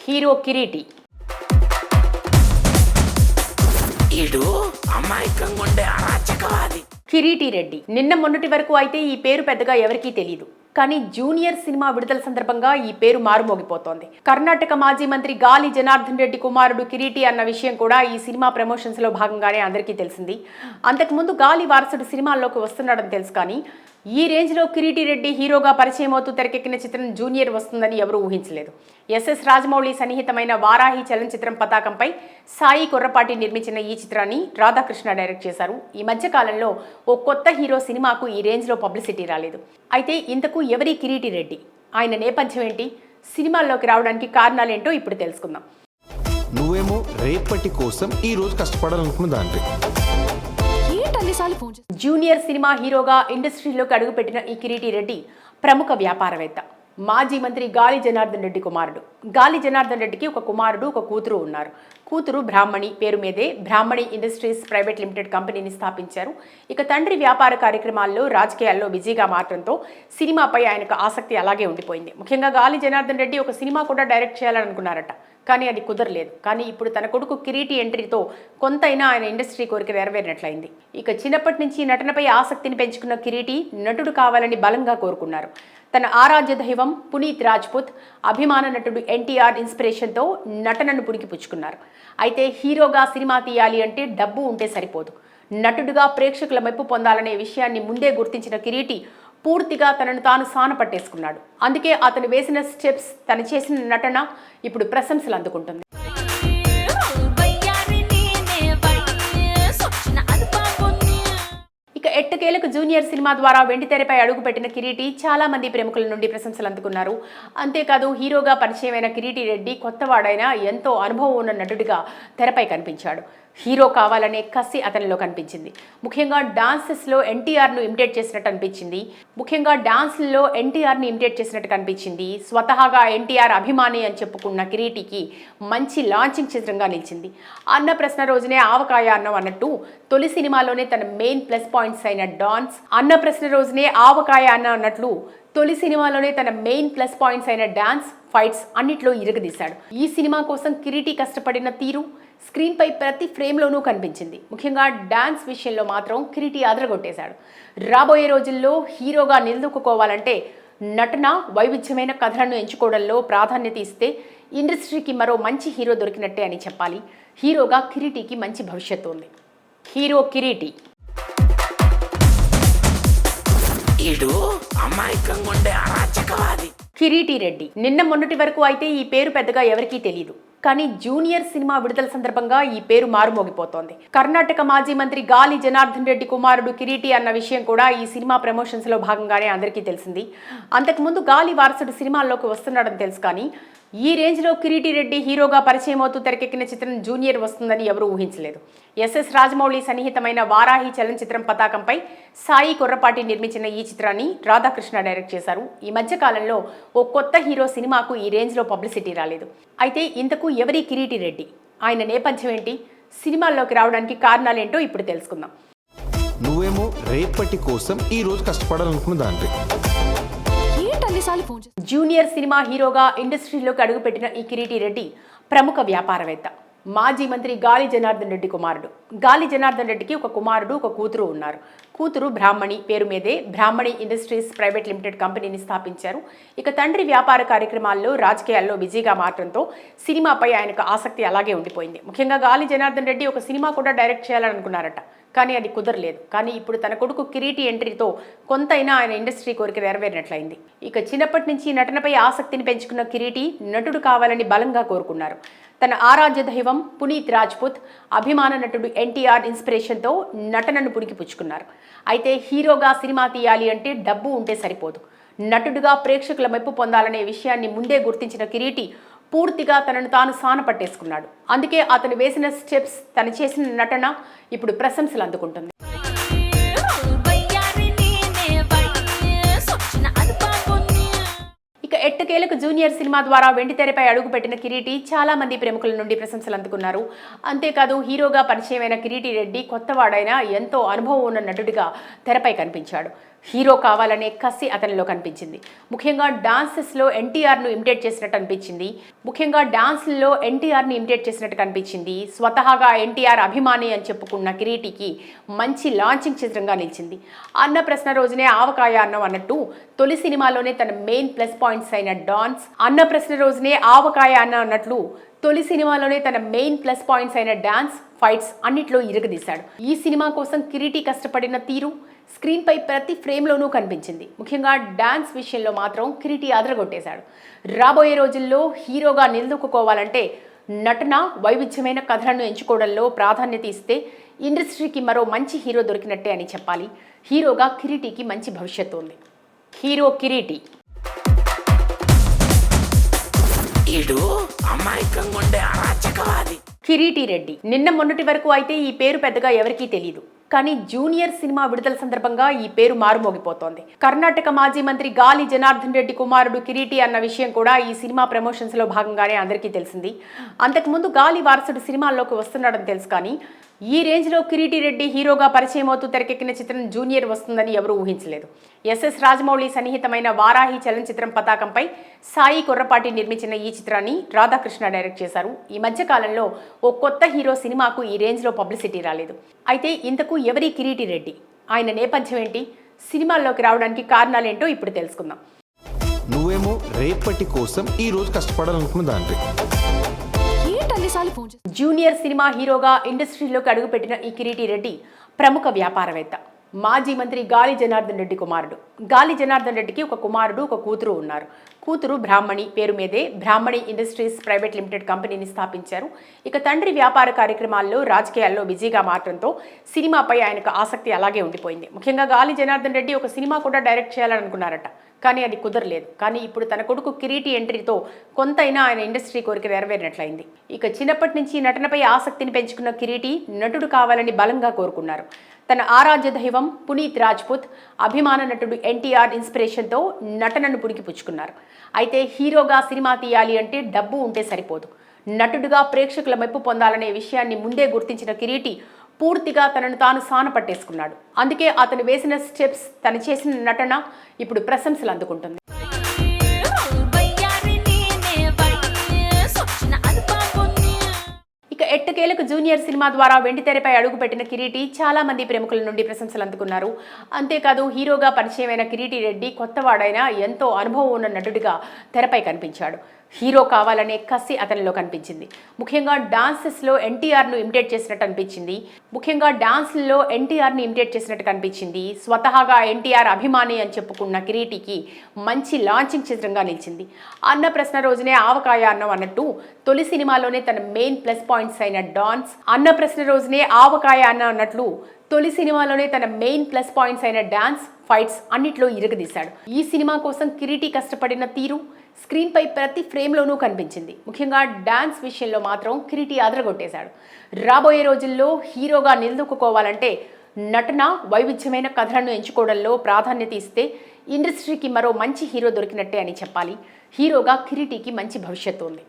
Hero Kireeti. Kireeti Reddy నిన్న మొన్నటి వరకు అయితే ఈ పేరు పెద్దగా ఎవరికీ తెలియదు. కానీ జూనియర్ సినిమా విడుదల సందర్భంగా ఈ పేరు మారుమోగిపోతోంది. కర్ణాటక మాజీ మంత్రి గాలి జనార్దన్ రెడ్డి కుమారుడు కిరీటి అన్న విషయం కూడా ఈ సినిమా ప్రమోషన్స్ లో భాగంగానే అందరికీ తెలిసింది. అంతకుముందు గాలి వారసుడు సినిమాల్లోకి వస్తున్నాడని తెలుసు. కానీ ఈ రేంజ్లో కిరీటి రెడ్డి హీరోగా పరిచయం అవుతూ తెరకెక్కిన చిత్రం జూనియర్ వస్తుందని ఎవరూ ఊహించలేదు. ఎస్ఎస్ రాజమౌళి సన్నిహితమైన వారాహి చలనచిత్రం పతాకంపై సాయి కొర్రపాటి నిర్మించిన ఈ చిత్రాన్ని రాధాకృష్ణ డైరెక్ట్ చేశారు. ఈ మధ్య కాలంలో ఓ కొత్త హీరో సినిమాకు ఈ రేంజ్లో పబ్లిసిటీ రాలేదు. అయితే ఇంతకు ఎవరి కిరీటి రెడ్డి, ఆయన నేపథ్యం ఏంటి, సినిమాల్లోకి రావడానికి కారణాలేంటో ఇప్పుడు తెలుసుకుందాం. నువ్వేమో రేపటి కోసం ఈ రోజు కష్టపడాలనుకున్న దాంట్లో జూనియర్ సినిమా హీరోగా ఇండస్ట్రీలోకి అడుగుపెట్టిన ఈ కిరీటి రెడ్డి ప్రముఖ వ్యాపారవేత్త. మాజీ మంత్రి గాలి జనార్దన్ రెడ్డి కుమారుడు. గాలి జనార్దన్ రెడ్డికి ఒక కుమారుడు, ఒక కూతురు ఉన్నారు. కూతురు బ్రాహ్మణి పేరు మీదే బ్రాహ్మణి ఇండస్ట్రీస్ ప్రైవేట్ లిమిటెడ్ కంపెనీని స్థాపించారు. ఇక తండ్రి వ్యాపార కార్యక్రమాల్లో, రాజకీయాల్లో బిజీగా మారడంతో సినిమాపై ఆయనకు ఆసక్తి అలాగే ఉండిపోయింది. ముఖ్యంగా గాలి జనార్దన్ రెడ్డి ఒక సినిమా కూడా డైరెక్ట్ చేయాలనుకున్నారట. కానీ అది కుదరలేదు. కానీ ఇప్పుడు తన కొడుకు కిరీటి ఎంట్రీతో కొంతైనా ఆయన ఇండస్ట్రీ కోరిక నెరవేరినట్లయింది. ఇక చిన్నప్పటి నుంచి నటనపై ఆసక్తిని పెంచుకున్న కిరీటి నటుడు కావాలని బలంగా కోరుకున్నారు. తన ఆరాధ్య దైవం పునీత్ రాజ్పుత్, అభిమాన నటుడు ఎన్టీఆర్ ఇన్స్పిరేషన్తో నటనను పుణికిపుచ్చుకున్నారు. అయితే హీరోగా సినిమా తీయాలి అంటే డబ్బు ఉంటే సరిపోదు. నటుడుగా ప్రేక్షకుల మెప్పు పొందాలనే విషయాన్ని ముందే గుర్తించిన కిరీటి పూర్తిగా తనను తాను సానపట్టేసుకున్నాడు. అందుకే అతను వేసిన స్టెప్స్, తను చేసిన నటన ఇప్పుడు ప్రశంసలు అందుకుంటుంది. ఇక ఎట్టకేలకు జూనియర్ సినిమా ద్వారా వెండితెరపై అడుగుపెట్టిన కిరీటి చాలా మంది ప్రముఖుల నుండి ప్రశంసలు అందుకున్నారు. అంతేకాదు హీరోగా పరిచయమైన కిరీటి రెడ్డి కొత్తవాడైన ఎంతో అనుభవం ఉన్న నటుడిగా తెరపై కనిపించాడు. హీరో కావాలనే కసి అతనిలో కనిపించింది. ముఖ్యంగా డాన్సెస్లో ఎన్టీఆర్ను ఇమిటేట్ చేసినట్టు కనిపించింది. స్వతహాగా ఎన్టీఆర్ అభిమాని అని చెప్పుకున్న కిరీటికి మంచి లాంచింగ్ చిత్రంగా నిలిచింది. అన్న ప్రశ్న రోజునే ఆవకాయ అన్నం అన్నట్టు తొలి సినిమాలోనే తన మెయిన్ ప్లస్ పాయింట్స్ అయిన డాన్స్, ఫైట్స్ అన్నిట్లో ఇరగదీశాడు. ఈ సినిమా కోసం కిరీటి కష్టపడిన తీరు స్క్రీన్ పై ప్రతి ఫ్రేమ్లోనూ కనిపించింది. ముఖ్యంగా డాన్స్ విషయంలో మాత్రం కిరీటి అదరగొట్టేశాడు. రాబోయే రోజుల్లో హీరోగా నిలదొక్కుకోవాలంటే నటన, వైవిధ్యమైన కథలను ఎంచుకోవడంలో ప్రాధాన్యత ఇస్తే ఇండస్ట్రీకి మరో మంచి హీరో దొరికినట్టే అని చెప్పాలి. హీరోగా కిరీటికి మంచి భవిష్యత్తు ఉంది. హీరో కిరీటి. కిరీటి రెడ్డి నిన్న మొన్నటి వరకు అయితే ఈ పేరు పెద్దగా ఎవరికీ తెలియదు. కానీ జూనియర్ సినిమా విడుదల సందర్భంగా ఈ పేరు మారుమోగిపోతోంది. కర్ణాటక మాజీ మంత్రి గాలి జనార్దన్ రెడ్డి కుమారుడు కిరీటి అన్న విషయం కూడా ఈ సినిమా ప్రమోషన్స్ లో భాగంగానే అందరికీ తెలిసింది. అంతకుముందు గాలి వారసుడు సినిమాల్లోకి వస్తున్నాడని తెలుసు. కానీ ఈ రేంజ్లో కిరీటి రెడ్డి హీరోగా పరిచయం అవుతూ తెరకెక్కిన చిత్రం జూనియర్ వస్తుందని ఎవరూ ఊహించలేదు. ఎస్ఎస్ రాజమౌళి సన్నిహితమైన వారాహి చలనచిత్రం పతాకంపై సాయి కొర్రపాటి నిర్మించిన ఈ చిత్రాన్ని రాధాకృష్ణ డైరెక్ట్ చేశారు. ఈ మధ్య కాలంలో ఓ కొత్త హీరో సినిమాకు ఈ రేంజ్లో పబ్లిసిటీ రాలేదు. అయితే ఇంతకు ఎవరి కిరీటి రెడ్డి, ఆయన నేపథ్యం ఏంటి, సినిమాల్లోకి రావడానికి కారణాలేంటో ఇప్పుడు తెలుసుకుందాం. నువ్వేమో రేపటి కోసం ఈ రోజు కష్టపడాలనుకున్న దాంట్లో జూనియర్ సినిమా హీరోగా ఇండస్ట్రీలోకి అడుగుపెట్టిన ఈ కిరీటి రెడ్డి ప్రముఖ వ్యాపారవేత్త. మాజీ మంత్రి గాలి జనార్దన్ రెడ్డి కుమారుడు. గాలి జనార్దన్ రెడ్డికి ఒక కుమారుడు, ఒక కూతురు ఉన్నారు. కూతురు బ్రాహ్మణి పేరు మీదే బ్రాహ్మణి ఇండస్ట్రీస్ ప్రైవేట్ లిమిటెడ్ కంపెనీని స్థాపించారు. ఇక తండ్రి వ్యాపార కార్యక్రమాల్లో, రాజకీయాల్లో బిజీగా మారడంతో సినిమాపై ఆయనకు ఆసక్తి అలాగే ఉండిపోయింది. ముఖ్యంగా గాలి జనార్దన్ రెడ్డి ఒక సినిమా కూడా డైరెక్ట్ చేయాలనుకున్నారట. కానీ అది కుదరలేదు. కానీ ఇప్పుడు తన కొడుకు కిరీటి ఎంట్రీతో కొంతైనా ఆయన ఇండస్ట్రీ కోరిక నెరవేరినట్లయింది. ఇక చిన్నప్పటి నుంచి నటనపై ఆసక్తిని పెంచుకున్న కిరీటి నటుడు కావాలని బలంగా కోరుకున్నారు. తన ఆరాధ్య దైవం పునీత్ రాజ్పుత్, అభిమాన నటుడు ఎన్టీఆర్ ఇన్స్పిరేషన్తో నటనను పుణికిపుచ్చుకున్నారు. అయితే హీరోగా సినిమా తీయాలి అంటే డబ్బు ఉంటే సరిపోదు. నటుడుగా ప్రేక్షకుల మెప్పు పొందాలనే విషయాన్ని ముందే గుర్తించిన కిరీటి పూర్తిగా తనను తాను సానపట్టేసుకున్నాడు. అందుకే అతను వేసిన స్టెప్స్, తను చేసిన నటన ఇప్పుడు ప్రశంసలు అందుకుంటుంది. ఇక ఎట్టకేలకు జూనియర్ సినిమా ద్వారా వెండితెరపై అడుగుపెట్టిన కిరీటి చాలా మంది ప్రముఖుల నుండి ప్రశంసలు అందుకున్నారు. అంతేకాదు హీరోగా పరిచయమైన కిరీటి రెడ్డి కొత్తవాడైన ఎంతో అనుభవం ఉన్న నటుడిగా తెరపై కనిపించాడు. హీరో కావాలనే కసి అతనిలో కనిపించింది. ముఖ్యంగా డాన్సెస్లో ఎన్టీఆర్ను ఇమిటేట్ చేసినట్టు కనిపించింది. స్వతహాగా ఎన్టీఆర్ అభిమాని అని చెప్పుకున్న కిరీటికి మంచి లాంచింగ్ చిత్రంగా నిలిచింది. అన్న ప్రశ్న రోజునే ఆవకాయ అన్నం అన్నట్టు తొలి సినిమాలోనే తన మెయిన్ ప్లస్ పాయింట్స్ అయిన డాన్స్ ఫైట్స్ అన్నిట్లో ఇరగదీశాడు. ఈ సినిమా కోసం కిరీటి కష్టపడిన తీరు స్క్రీన్ పై ప్రతి ఫ్రేమ్లోనూ కనిపించింది. ముఖ్యంగా డాన్స్ విషయంలో మాత్రం కిరీటి అదరగొట్టేశాడు. రాబోయే రోజుల్లో హీరోగా నిలదొక్కుకోవాలంటే నటన, వైవిధ్యమైన కథలను ఎంచుకోవడంలో ప్రాధాన్యత ఇస్తే ఇండస్ట్రీకి మరో మంచి హీరో దొరికినట్టే అని చెప్పాలి. హీరోగా కిరీటికి మంచి భవిష్యత్తు ఉంది. హీరో కిరీటి కిరీటి రెడ్డి నిన్న మొన్నటి వరకు అయితే ఈ పేరు పెద్దగా ఎవరికీ తెలియదు. కానీ జూనియర్ సినిమా విడుదల సందర్భంగా ఈ పేరు మారుమోగిపోతోంది. కర్ణాటక మాజీ మంత్రి గాలి జనార్దన్ రెడ్డి కుమారుడు కిరీటి అన్న విషయం కూడా ఈ సినిమా ప్రమోషన్స్ లో భాగంగానే అందరికీ తెలిసింది. అంతకుముందు గాలి వారసుడు సినిమాల్లోకి వస్తున్నాడని తెలుసు. కానీ ఈ రేంజ్లో కిరీటి రెడ్డి హీరోగా పరిచయం అవుతూ తెరకెక్కిన చిత్రం జూనియర్ వస్తుందని ఎవరూ ఊహించలేదు. ఎస్ఎస్ రాజమౌళి సన్నిహితమైన వారాహి చలనచిత్రం పతాకంపై సాయి కొర్రపాటి నిర్మించిన ఈ చిత్రాన్ని రాధాకృష్ణ డైరెక్ట్ చేశారు. ఈ మధ్య కాలంలో ఓ కొత్త హీరో సినిమాకు ఈ రేంజ్లో పబ్లిసిటీ రాలేదు. అయితే ఇంతకు ఎవరి కిరీటి రెడ్డి, ఆయన నేపథ్యం ఏంటి, సినిమాల్లోకి రావడానికి కారణాలేంటో ఇప్పుడు తెలుసుకుందాం. నువ్వేమో రేపటి కోసం ఈ రోజు కష్టపడాలనుకున్న దానివి. జూనియర్ సినిమా హీరోగా ఇండస్ట్రీలోకి అడుగుపెట్టిన ఈ కిరీటి రెడ్డి ప్రముఖ వ్యాపారవేత్త, మాజీ మంత్రి గాలి జనార్దన్ రెడ్డి కుమారుడు. గాలి జనార్దన్ రెడ్డికి ఒక కుమారుడు, ఒక కూతురు ఉన్నారు. కూతురు బ్రాహ్మణి పేరు మీదే బ్రాహ్మణి ఇండస్ట్రీస్ ప్రైవేట్ లిమిటెడ్ కంపెనీని స్థాపించారు. ఇక తండ్రి వ్యాపార కార్యక్రమాల్లో, రాజకీయాల్లో బిజీగా మారడంతో సినిమాపై ఆయనకు ఆసక్తి అలాగే ఉండిపోయింది. ముఖ్యంగా గాలి జనార్దన్ రెడ్డి ఒక సినిమా కూడా డైరెక్ట్ చేయాలని అనుకున్నారట. కానీ అది కుదరలేదు. కానీ ఇప్పుడు తన కొడుకు కిరీటి ఎంట్రీతో కొంతైనా ఆయన ఇండస్ట్రీ కోరిక నెరవేరినట్లయింది. ఇక చిన్నప్పటి నుంచి నటనపై ఆసక్తిని పెంచుకున్న కిరీటి నటుడు కావాలని బలంగా కోరుకున్నారు. తన ఆరాధ్య దైవం పునీత్ రాజ్పుత్, అభిమాన నటుడు ఎన్టీఆర్ ఇన్స్పిరేషన్తో నటనను పుణికిపుచ్చుకున్నారు. అయితే హీరోగా సినిమా తీయాలి అంటే డబ్బు ఉంటే సరిపోదు, నటుడిగా ప్రేక్షకుల మెప్పు పొందాలనే విషయాన్ని ముందే గుర్తించిన కిరీటి పూర్తిగా తనను తాను సానపట్టేసుకున్నాడు. అందుకే అతను వేసిన స్టెప్స్, తను చేసిన నటన ఇప్పుడు ప్రశంసలు అందుకుంటుంది. ఇక ఎట్టకేలకు జూనియర్ సినిమా ద్వారా వెండితెరపై అడుగుపెట్టిన కిరీటి చాలా మంది ప్రముఖుల నుండి ప్రశంసలు అందుకున్నారు. అంతేకాదు హీరోగా పరిచయమైన కిరీటి రెడ్డి కొత్తవాడైనా ఎంతో అనుభవం ఉన్న నటుడిగా తెరపై కనిపించాడు. హీరో కావాలనే కసి అతనిలో కనిపించింది. ముఖ్యంగా డాన్సెస్లో ఎన్టీఆర్ను ఇమిటేట్ చేసినట్టు కనిపించింది. స్వతహాగా ఎన్టీఆర్ అభిమాని అని చెప్పుకున్న కిరీటికి మంచి లాంచింగ్ చిత్రంగా నిలిచింది. అన్న ప్రశ్న రోజునే ఆవకాయ అన్నం అన్నట్టు తొలి సినిమాలోనే తన మెయిన్ ప్లస్ పాయింట్స్ అయిన డాన్స్ ఫైట్స్ అన్నిట్లో ఇరగదీశాడు. ఈ సినిమా కోసం కిరీటి కష్టపడిన తీరు స్క్రీన్ పై ప్రతి ఫ్రేమ్లోనూ కనిపించింది. ముఖ్యంగా డాన్స్ విషయంలో మాత్రం కిరీటి అదరగొట్టేశాడు. రాబోయే రోజుల్లో హీరోగా నిలదొక్కుకోవాలంటే నటన, వైవిధ్యమైన కథలను ఎంచుకోవడంలో ప్రాధాన్యత ఇస్తే ఇండస్ట్రీకి మరో మంచి హీరో దొరికినట్టే అని చెప్పాలి. హీరోగా కిరీటికి మంచి భవిష్యత్తు ఉంది.